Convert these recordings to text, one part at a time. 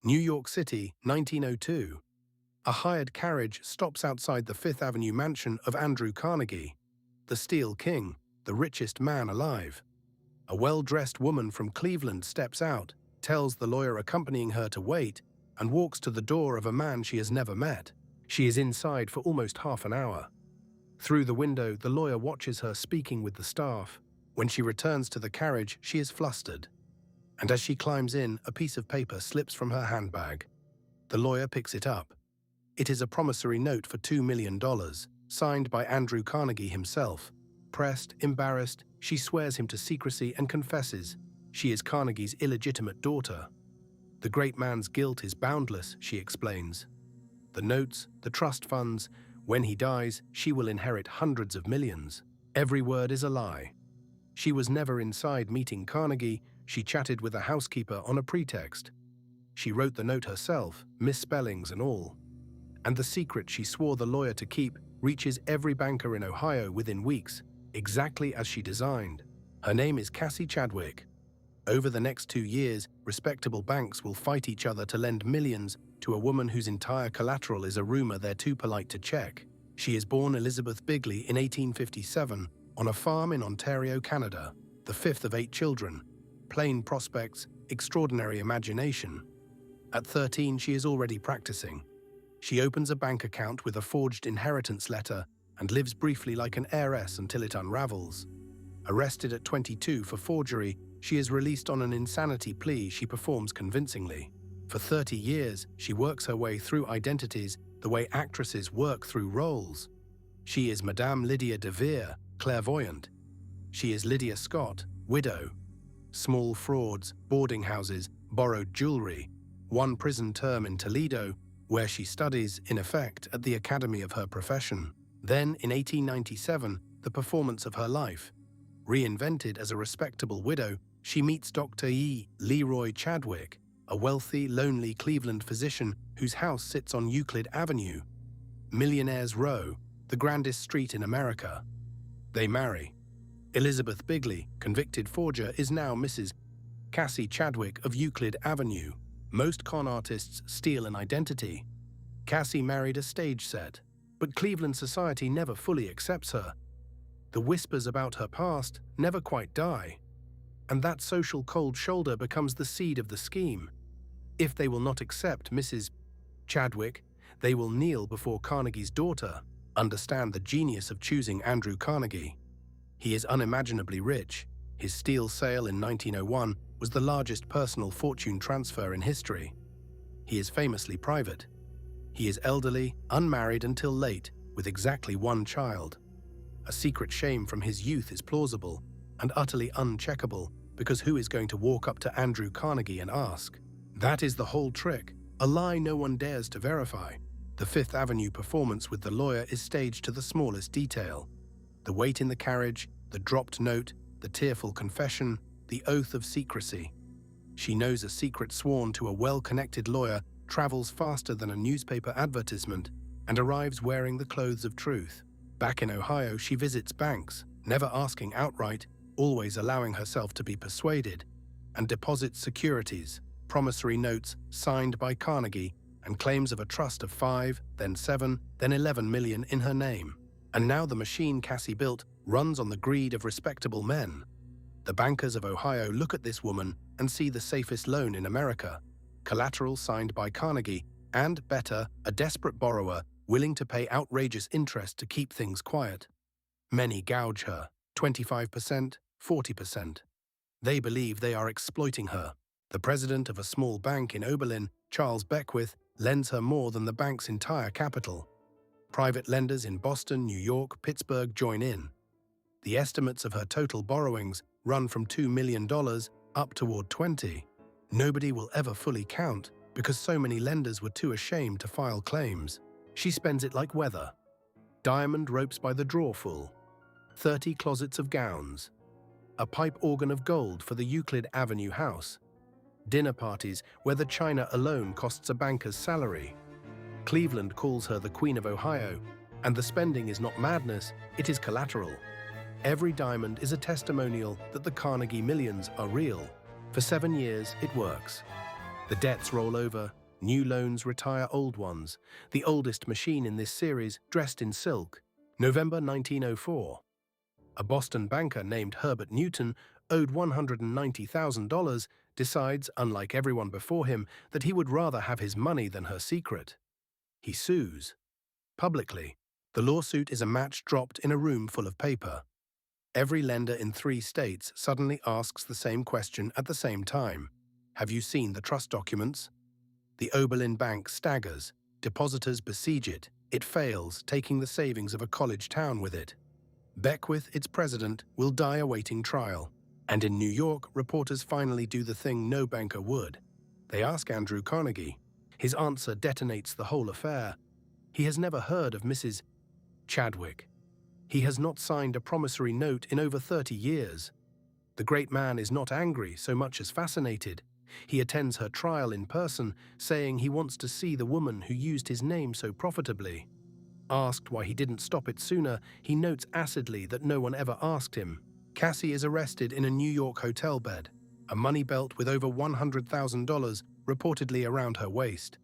New York City, 1902. A hired carriage stops outside the Fifth Avenue mansion of Andrew Carnegie, the Steel King, the richest man alive. A well-dressed woman from Cleveland steps out, tells the lawyer accompanying her to wait, and walks to the door of a man she has never met. She is inside for almost half an hour. Through the window, the lawyer watches her speaking with the staff. When she returns to the carriage, she is flustered. And as she climbs in, a piece of paper slips from her handbag. The lawyer picks it up. It is a promissory note for $2 million, signed by Andrew Carnegie himself. Pressed, embarrassed, she swears him to secrecy and confesses she is Carnegie's illegitimate daughter. The great man's guilt is boundless, she explains. The notes, the trust funds, when he dies, she will inherit hundreds of millions. Every word is a lie. She was never inside meeting Carnegie, she chatted with a housekeeper on a pretext. She wrote the note herself, misspellings and all. And the secret she swore the lawyer to keep reaches every banker in Ohio within weeks, exactly as she designed. Her name is Cassie Chadwick. Over the next 2 years, respectable banks will fight each other to lend millions to a woman whose entire collateral is a rumor they're too polite to check. She is born Elizabeth Bigley in 1857 on a farm in Ontario, Canada, the fifth of 8 children. Plain prospects, extraordinary imagination. At 13, she is already practicing. She opens a bank account with a forged inheritance letter and lives briefly like an heiress until it unravels. Arrested at 22 for forgery, she is released on an insanity plea she performs convincingly. For 30 years, she works her way through identities the way actresses work through roles. She is Madame Lydia de Vere, clairvoyant. She is Lydia Scott, widow. Small frauds, boarding houses, borrowed jewelry, 1 prison term in Toledo, where she studies, in effect, at the academy of her profession. Then, in 1897, the performance of her life. Reinvented as a respectable widow, she meets Dr. E. Leroy Chadwick, a wealthy, lonely Cleveland physician whose house sits on Euclid Avenue, Millionaire's Row, the grandest street in America. They marry. Elizabeth Bigley, convicted forger, is now Mrs. Cassie Chadwick of Euclid Avenue. Most con artists steal an identity. Cassie married a stage set, but Cleveland society never fully accepts her. The whispers about her past never quite die, and that social cold shoulder becomes the seed of the scheme. If they will not accept Mrs. Chadwick, they will kneel before Carnegie's daughter, understand the genius of choosing Andrew Carnegie. He is unimaginably rich. His steel sale in 1901 was the largest personal fortune transfer in history. He is famously private. He is elderly, unmarried until late, with exactly 1 child. A secret shame from his youth is plausible and utterly uncheckable, because who is going to walk up to Andrew Carnegie and ask? That is the whole trick, a lie no one dares to verify. The Fifth Avenue performance with the lawyer is staged to the smallest detail. The wait in the carriage, the dropped note, the tearful confession, the oath of secrecy. She knows a secret sworn to a well-connected lawyer travels faster than a newspaper advertisement and arrives wearing the clothes of truth. Back in Ohio, she visits banks, never asking outright, always allowing herself to be persuaded, and deposits securities, promissory notes signed by Carnegie, and claims of a trust of 5, then 7, then 11 million in her name. And now the machine Cassie built runs on the greed of respectable men. The bankers of Ohio look at this woman and see the safest loan in America, collateral signed by Carnegie, and, better, a desperate borrower willing to pay outrageous interest to keep things quiet. Many gouge her, 25%, 40%. They believe they are exploiting her. The president of a small bank in Oberlin, Charles Beckwith, lends her more than the bank's entire capital. Private lenders in Boston, New York, Pittsburgh join in. The estimates of her total borrowings run from $2 million up toward 20. Nobody will ever fully count because so many lenders were too ashamed to file claims. She spends it like weather. Diamond ropes by the drawful, 30 closets of gowns, a pipe organ of gold for the Euclid Avenue house, dinner parties where the china alone costs a banker's salary. Cleveland calls her the Queen of Ohio, and the spending is not madness, it is collateral. Every diamond is a testimonial that the Carnegie millions are real. For 7 years, it works. The debts roll over, new loans retire old ones, the oldest machine in this series dressed in silk. November 1904. A Boston banker named Herbert Newton, owed $190,000, decides, unlike everyone before him, that he would rather have his money than her secret. He sues. Publicly, the lawsuit is a match dropped in a room full of paper. Every lender in 3 states suddenly asks the same question at the same time. Have you seen the trust documents? The Oberlin Bank staggers. Depositors besiege it. It fails, taking the savings of a college town with it. Beckwith, its president, will die awaiting trial. And in New York, reporters finally do the thing no banker would. They ask Andrew Carnegie. His answer detonates the whole affair. He has never heard of Mrs. Chadwick. He has not signed a promissory note in over 30 years. The great man is not angry so much as fascinated. He attends her trial in person, saying he wants to see the woman who used his name so profitably. Asked why he didn't stop it sooner, he notes acidly that no one ever asked him. Cassie is arrested in a New York hotel bed, a money belt with over $100,000 reportedly around her waist.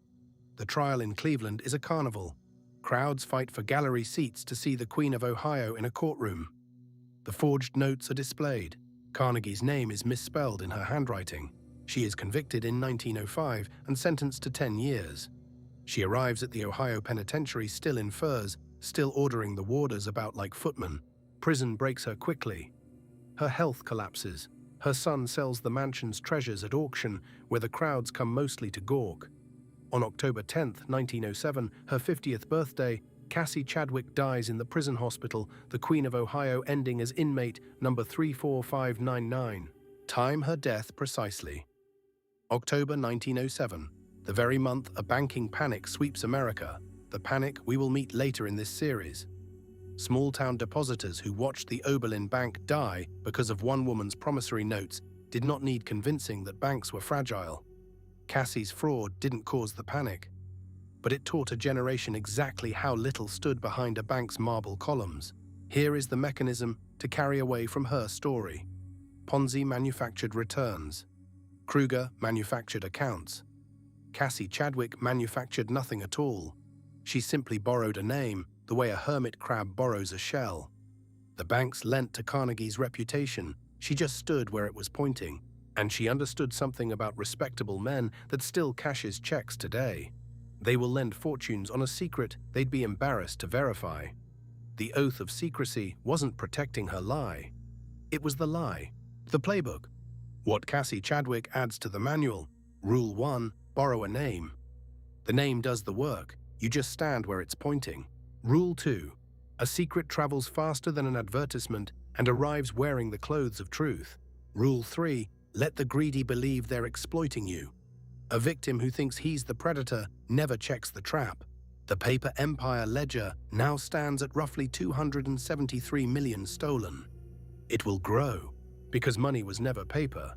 The trial in Cleveland is a carnival. Crowds fight for gallery seats to see the Queen of Ohio in a courtroom. The forged notes are displayed. Carnegie's name is misspelled in her handwriting. She is convicted in 1905 and sentenced to 10 years. She arrives at the Ohio penitentiary still in furs, still ordering the warders about like footmen. Prison breaks her quickly. Her health collapses. Her son sells the mansion's treasures at auction, where the crowds come mostly to gawk. On October 10, 1907, her 50th birthday, Cassie Chadwick dies in the prison hospital, the Queen of Ohio ending as inmate number 34599. Time her death precisely. October 1907, the very month a banking panic sweeps America, the panic we will meet later in this series. Small-town depositors who watched the Oberlin Bank die because of one woman's promissory notes did not need convincing that banks were fragile. Cassie's fraud didn't cause the panic, but it taught a generation exactly how little stood behind a bank's marble columns. Here is the mechanism to carry away from her story. Ponzi manufactured returns. Kruger manufactured accounts. Cassie Chadwick manufactured nothing at all. She simply borrowed a name, the way a hermit crab borrows a shell. The banks lent to Carnegie's reputation. She just stood where it was pointing, and she understood something about respectable men that still cashes checks today. They will lend fortunes on a secret they'd be embarrassed to verify. The oath of secrecy wasn't protecting her lie. It was the lie, the playbook. What Cassie Chadwick adds to the manual. Rule 1, borrow a name. The name does the work, you just stand where it's pointing. Rule 2, a secret travels faster than an advertisement and arrives wearing the clothes of truth. Rule 3, let the greedy believe they're exploiting you. A victim who thinks he's the predator never checks the trap. The paper empire ledger now stands at roughly 273 million stolen. It will grow, because money was never paper.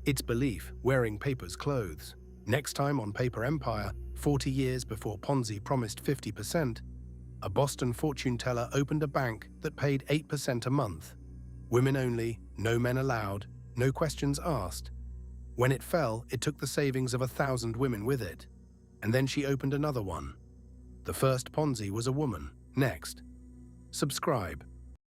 It's belief wearing paper's clothes. Next time on Paper Empire, 40 years before Ponzi promised 50%, a Boston fortune teller opened a bank that paid 8% a month. Women only, no men allowed, no questions asked. When it fell, it took the savings of 1,000 women with it. And then she opened another one. The first Ponzi was a woman. Next. Subscribe.